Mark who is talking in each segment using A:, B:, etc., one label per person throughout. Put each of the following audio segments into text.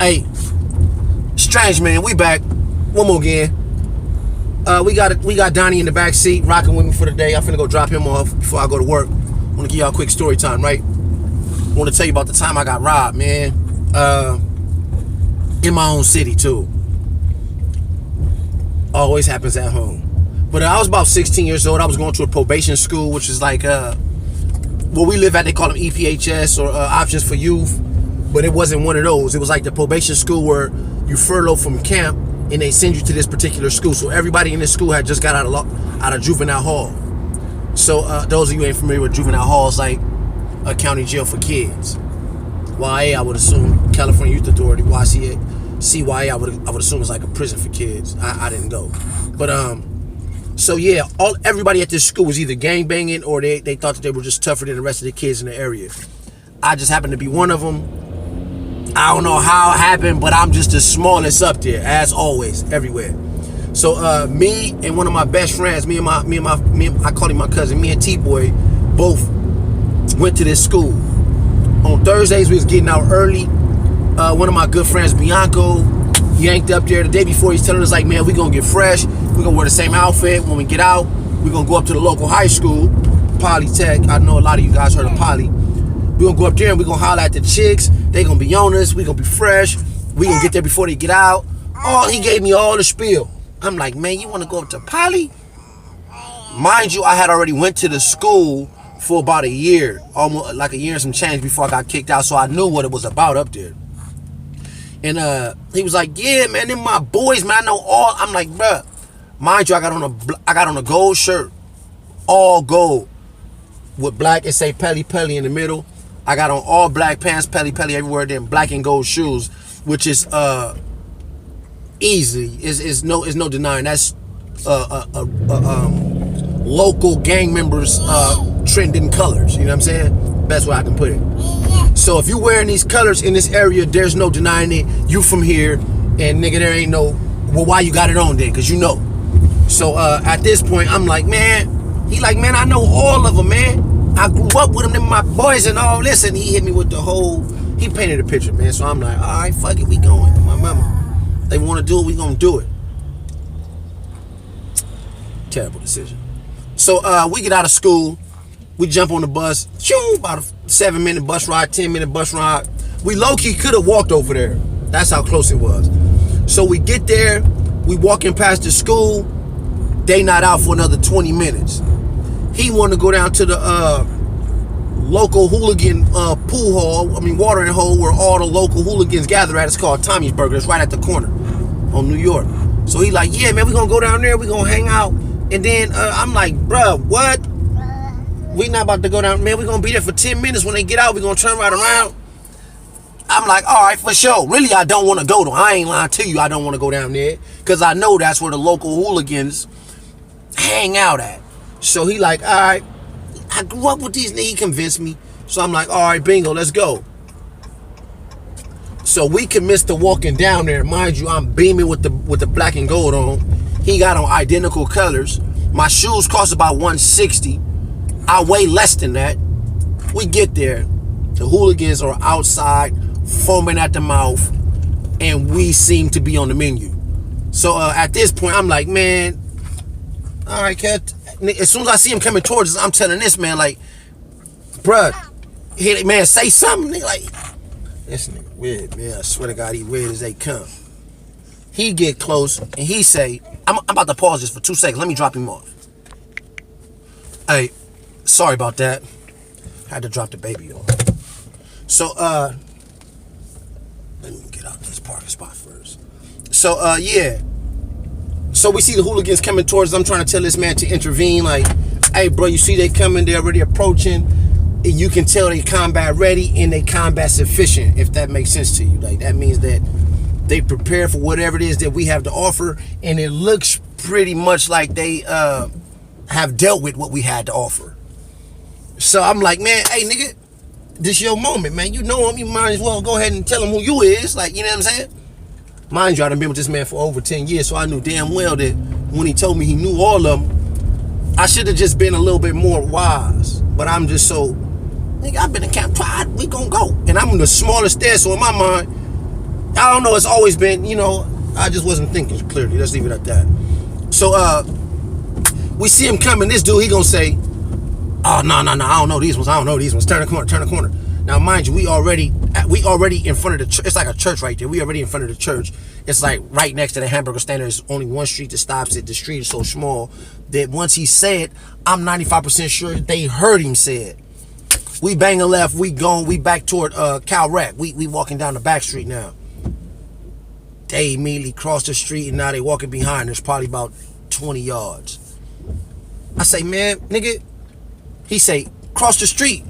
A: Hey, strange man, we back. One more again. We got Donnie in the back seat rocking with me for the day. I'm finna go drop him off before I go to work. I wanna give y'all a quick story time, right? I wanna tell you about the time I got robbed, man. In my own city too. Always happens at home. But I was about 16 years old. I was going to a probation school, which is like where we live at, they call them EPHS or options for youth. But it wasn't one of those. It was like the probation school where you furlough from camp and they send you to this particular school. So everybody in this school had just got out of juvenile hall. So those of you who ain't familiar with juvenile hall, is like a county jail for kids. YA, I would assume, California Youth Authority. CYA, I would assume, is like a prison for kids. I didn't go. But so yeah, everybody at this school was either gang banging or they thought that they were just tougher than the rest of the kids in the area. I just happened to be one of them. I don't know how it happened, but I'm just the smallest up there, as always, everywhere. So me and one of my best friends, I call him my cousin, me and T-Boy, both went to this school. On Thursdays, we was getting out early. One of my good friends, Bianco, yanked up there the day before. He's telling us, like, man, we gonna get fresh. We gonna wear the same outfit. When we get out, we gonna go up to the local high school, Polytech. I know a lot of you guys heard of Poly. We gonna go up there and we gonna holler at the chicks. They gonna be on us. We gonna be fresh. We gonna get there before they get out. He gave me all the spiel. I'm like, man, you wanna go up to Poly? Mind you, I had already went to the school for about a year, almost like a year and some change before I got kicked out, so I knew what it was about up there. And he was like, yeah, man, them my boys, man, I know all. I'm like, bruh, mind you, I got on a gold shirt, all gold, with black, it say Pelly Pelly in the middle. I got on all black pants, Pelly Pelly everywhere, then black and gold shoes, which is easy. Is no denying that's local gang members trending colors. You know what I'm saying? Best way I can put it. So if you wearing these colors in this area, there's no denying it. You from here, and nigga, there ain't no, well, why you got it on then? Because you know. So at this point, I'm like, man, he like, man, I know all of them, man. I grew up with them, my boys and all this, and he hit me with the whole, he painted a picture, man. So I'm like, all right, fuck it, we going. My mama, they want to do it, we gonna do it. Terrible decision. So we get out of school, we jump on the bus, about a 7-minute bus ride, 10-minute bus ride. We low-key could have walked over there. That's how close it was. So we get there, we walking past the school, they not out for another 20 minutes. He wanted to go down to the local hooligan pool hall, watering hole, where all the local hooligans gather at. It's called Tommy's Burger. It's right at the corner on New York. So he like, yeah, man, we gonna go down there, we gonna hang out. And then I'm like, bruh, what? We not about to go down, man, we gonna be there for 10 minutes. When they get out, we gonna turn right around. I'm like, all right, for sure. Really, I don't want to go though. I ain't lying to you, I don't want to go down there, because I know that's where the local hooligans hang out at. So he like, all right, I grew up with these niggas. He convinced me. So I'm like, all right, bingo, let's go. So we commenced to walking down there. Mind you, I'm beaming with the black and gold on. He got on identical colors. My shoes cost about $160. I weigh less than that. We get there. The hooligans are outside, foaming at the mouth, and we seem to be on the menu. So at this point, I'm like, man, all right, cat. As soon as I see him coming towards us, I'm telling this man, like, bruh, man, say something. Nigga, like, this nigga weird, man. I swear to God, he weird as they come. He get close and he say, I'm about to pause this for 2 seconds. Let me drop him off. Hey, sorry about that. Had to drop the baby off. So, let me get out this parking spot first. So, yeah. So we see the hooligans coming towards us. I'm trying to tell this man to intervene. Like, hey, bro, you see they coming. They're already approaching. And you can tell they combat ready and they combat sufficient, if that makes sense to you. Like, that means that they prepare for whatever it is that we have to offer. And it looks pretty much like they have dealt with what we had to offer. So I'm like, man, hey, nigga, this your moment, man. You know him. You might as well go ahead and tell him who you is. Like, you know what I'm saying? Mind you, I've been with this man for over 10 years, so I knew damn well that when he told me he knew all of them, I should have just been a little bit more wise. But I'm just so, nigga, I've been in camp, we gonna go. And I'm the smallest there, so in my mind, I don't know. It's always been, I just wasn't thinking clearly. Let's leave it at that. So we see him coming. This dude, he gonna say, "Oh no, I don't know these ones. Turn the corner." Now, mind you, we already in front of the church. It's like a church right there. We already in front of the church. It's like right next to the hamburger stand. There's only one street that stops it. The street is so small that once he said, I'm 95% sure they heard him say it. We banging left. We going. We back toward Cal Rec. We walking down the back street now. They immediately cross the street and now they walking behind. There's probably about 20 yards. I say, man, nigga. He say, cross the street.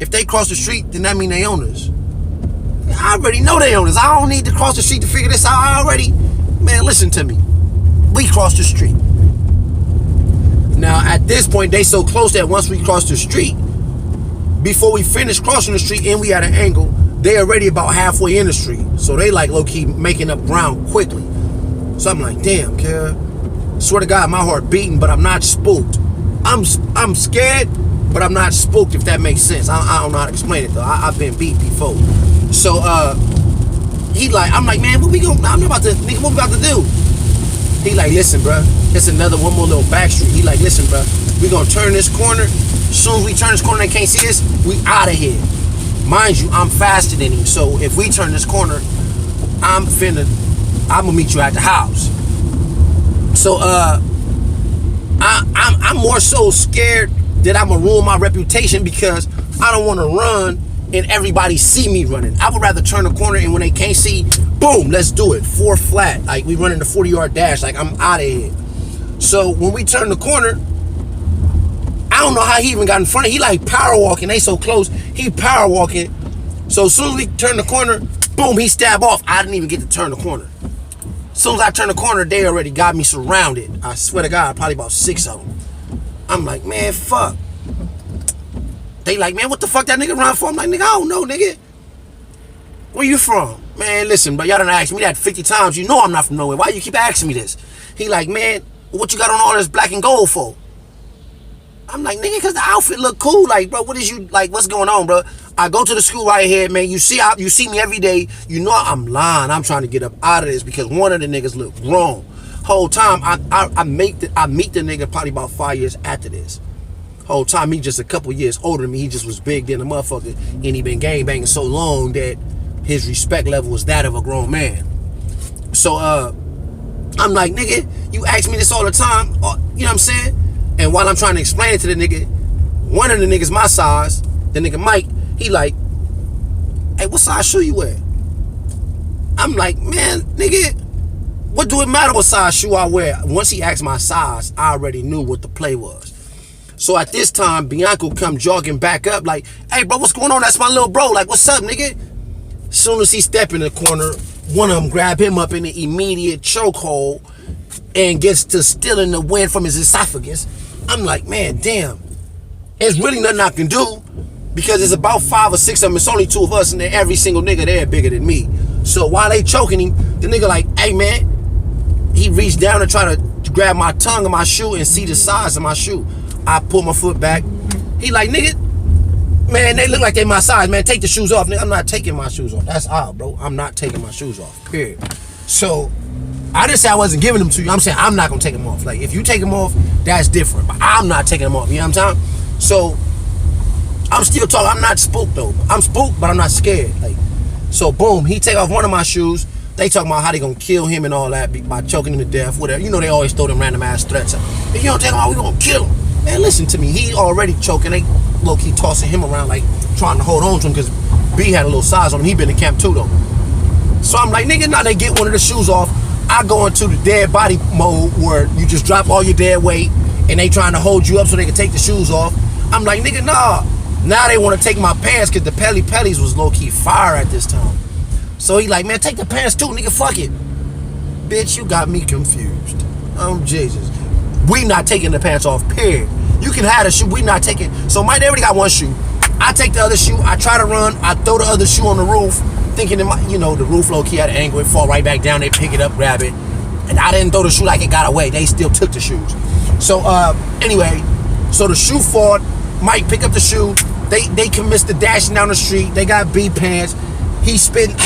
A: If they cross the street, then that mean they own us. I already know they own us. I don't need to cross the street to figure this out. Man, listen to me. We crossed the street. Now, at this point, they so close that once we cross the street, before we finish crossing the street and we at an angle, they already about halfway in the street. So they like low-key making up ground quickly. So I'm like, damn, kid. Swear to God, my heart beating, but I'm not spooked. I'm scared, but I'm not spooked, if that makes sense. I don't know how to explain it though. I've been beat before. So I'm like, man, what we about to do? He like, listen, bro, it's one more little back street. He like, listen, bro, we gonna turn this corner. As soon as we turn this corner, they can't see us. We out of here. Mind you, I'm faster than him, so if we turn this corner, I'm gonna meet you at the house. So I'm more so scared that I'm gonna ruin my reputation because I don't want to run and everybody see me running. I would rather turn the corner and when they can't see, boom, let's do it. 4 flat, like we running the 40-yard dash, like I'm out of here. So when we turn the corner, I don't know how he even got in front of. He like power walking. They so close. He power walking. So as soon as we turn the corner, boom, he stab off. I didn't even get to turn the corner. As soon as I turn the corner, they already got me surrounded. I swear to God, probably about 6 of them. I'm like, man, fuck. They like, man, what the fuck that nigga run for? I'm like, nigga, I don't know, nigga. Where you from? Man, listen, bro, y'all done asked me that 50 times. You know I'm not from nowhere. Why you keep asking me this? He like, man, what you got on all this black and gold for? I'm like, nigga, because the outfit look cool. Like, bro, what's going on, bro? I go to the school right here, man. You see me every day. You know I'm lying. I'm trying to get up out of this because one of the niggas look wrong. Whole time, I meet the nigga probably about 5 years after this. Whole time, he just a couple years older than me. He just was big than a motherfucker. And he been gang banging so long that his respect level was that of a grown man. So, I'm like, nigga, you ask me this all the time. You know what I'm saying? And while I'm trying to explain it to the nigga, one of the niggas my size, the nigga Mike, he like, hey, what size shoe you wear? I'm like, man, nigga, what do it matter what size shoe I wear? Once he asked my size, I already knew what the play was. So at this time, Bianco come jogging back up like, hey, bro, what's going on? That's my little bro. Like, what's up, nigga? As soon as he step in the corner, one of them grab him up in the immediate chokehold and gets to stealing the wind from his esophagus. I'm like, man, damn. There's really nothing I can do because it's about 5 or 6 of them. It's only 2 of us, and then every single nigga there bigger than me. So while they choking him, the nigga like, hey, man. He reached down and tried to grab my tongue and my shoe and see the size of my shoe. I pull my foot back. He like, nigga, man, they look like they my size, man. Take the shoes off, nigga. I'm not taking my shoes off. That's odd, bro. I'm not taking my shoes off, period. So I didn't say I wasn't giving them to you. I'm saying I'm not gonna take them off. Like, if you take them off, that's different. But I'm not taking them off. You know what I'm saying? So I'm still talking. I'm not spooked though. I'm spooked, but I'm not scared. Like, so boom, he take off one of my shoes. They talking about how they gonna kill him and all that by choking him to death, whatever. You know they always throw them random ass threats. If you don't take him out, we gonna kill him. Man, listen to me. He already choking. They low key tossing him around, like trying to hold on to him because B had a little size on him. He been in camp too though. So I'm like, nigga, now they get one of the shoes off. I go into the dead body mode where you just drop all your dead weight and they trying to hold you up so they can take the shoes off. I'm like, nigga, nah. Now they want to take my pants because the Pellies was low key fire at this time. So he like, man, take the pants too, nigga, fuck it. Bitch, you got me confused. Oh, Jesus. We not taking the pants off, period. You can have the shoe, we not taking. So Mike, they already got one shoe. I take the other shoe, I try to run, I throw the other shoe on the roof, thinking that the roof low key had an angle, it fall right back down, they pick it up, grab it. And I didn't throw the shoe like it got away, they still took the shoes. So anyway, so the shoe fought, Mike pick up the shoe, they commenced the dashing down the street, they got B pants, he spitting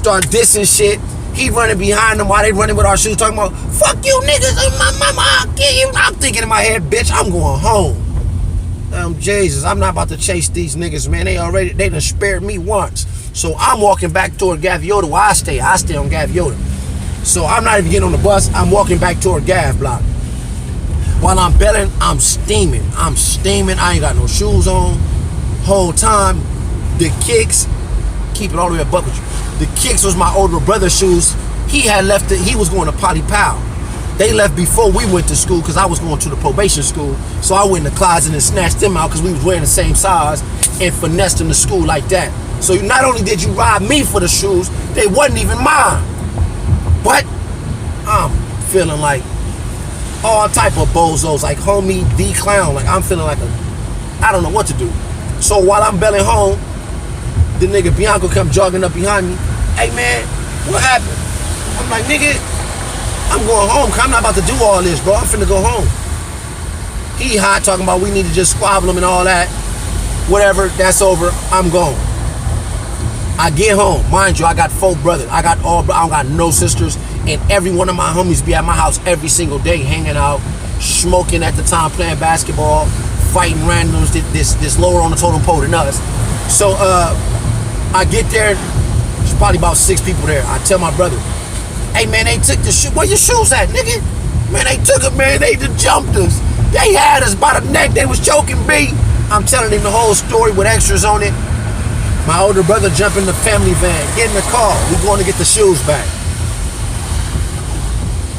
A: start dissing shit. He running behind them while they running with our shoes, talking about, fuck you niggas, my mama, I'll get you. I'm thinking in my head, bitch, I'm going home. Jesus, I'm not about to chase these niggas, man. They done spared me once. So I'm walking back toward Gaviota where I stay. I stay on Gaviota. So I'm not even getting on the bus. I'm walking back toward Gav Block. While I'm belling, I'm steaming. I ain't got no shoes on. Whole time, the kicks, keep it all the way a buck with you. The kicks was my older brother's shoes. He had left it. He was going to Poly Powell. They left before we went to school because I was going to the probation school. So I went in the closet and snatched them out because we was wearing the same size and finessed them to school like that. So not only did you rob me for the shoes, they wasn't even mine. But I'm feeling like all type of bozos, like homie D Clown. Like I'm feeling like I don't know what to do. So while I'm belling home, the nigga Bianco come jogging up behind me. Hey man, what happened? I'm like, nigga, I'm going home. I'm not about to do all this, bro. I'm finna go home. He hot talking about we need to just squabble him and all that. Whatever, that's over. I'm gone. I get home. Mind you, I got 4 brothers. I don't got no sisters. And every one of my homies be at my house every single day, hanging out, smoking at the time, playing basketball, fighting randoms, this lower on the totem pole than us. So I get there, there's probably about 6 people there. I tell my brother, hey man, they took the shoe. Where your shoes at, nigga? Man, they took it, man. They just jumped us. They had us by the neck. They was choking me. I'm telling him the whole story with extras on it. My older brother jump in the family van, get in the car. We going to get the shoes back.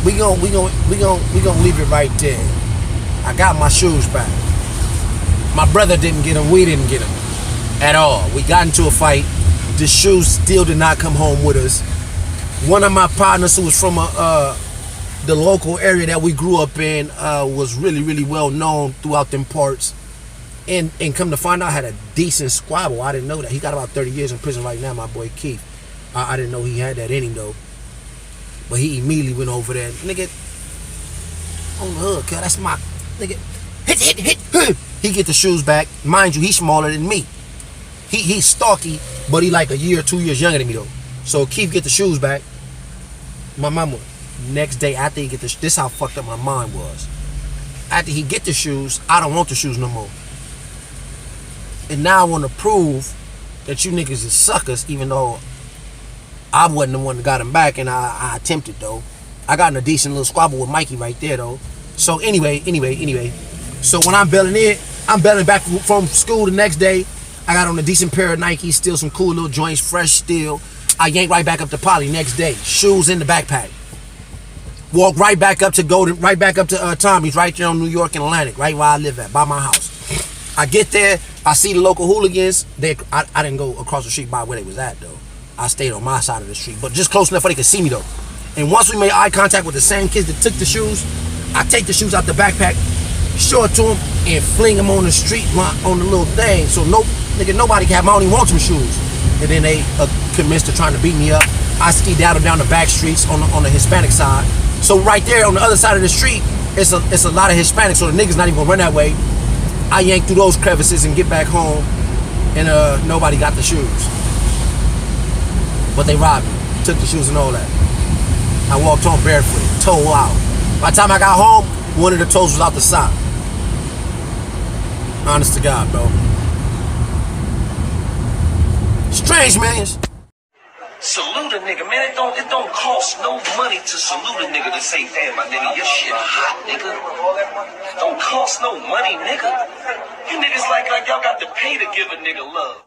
A: We gonna leave it right there. I got my shoes back. My brother didn't get them. We didn't get them at all. We got into a fight. The shoes still did not come home with us. One of my partners who was from the local area that we grew up in was really, really well known throughout them parts. And come to find out, had a decent squabble. I didn't know that. He got about 30 years in prison right now, my boy Keith. I didn't know he had that in him though. But he immediately went over there. Nigga, on the hood, cuz that's my nigga. Hit. He get the shoes back. Mind you, he's smaller than me. He's stocky, but he like a year or 2 years younger than me though. So Keith get the shoes back. My mama, next day after he get this how fucked up my mind was. After he get the shoes, I don't want the shoes no more. And now I want to prove that you niggas is suckers, even though I wasn't the one that got him back, and I attempted though. I got in a decent little squabble with Mikey right there though. So anyway. So when I'm belling back from school the next day. I got on a decent pair of Nikes, still some cool little joints, fresh still. I yanked right back up to Poly next day. Shoes in the backpack. Walk right back up to Tommy's, right there on New York and Atlantic, right where I live at, by my house. I get there, I see the local hooligans. I didn't go across the street by where they was at though. I stayed on my side of the street, but just close enough where they could see me though. And once we made eye contact with the same kids that took the shoes, I take the shoes out the backpack, show it to them, and fling them on the street on the little thing. So nobody can have them. I don't even want some shoes. And then they commenced to trying to beat me up. I skedaddled down the back streets on the Hispanic side. So right there on the other side of the street, it's a lot of Hispanics, so the niggas not even gonna run that way. I yanked through those crevices and get back home, and nobody got the shoes. But they robbed me, took the shoes and all that. I walked home barefoot, toe out. By the time I got home, one of the toes was out the sock. Honest to God, bro. Strange, man.
B: Salute a nigga, man. It don't cost no money to salute a nigga to say, damn, my nigga, your shit hot, nigga. Don't cost no money, nigga. You niggas like y'all got to pay to give a nigga love.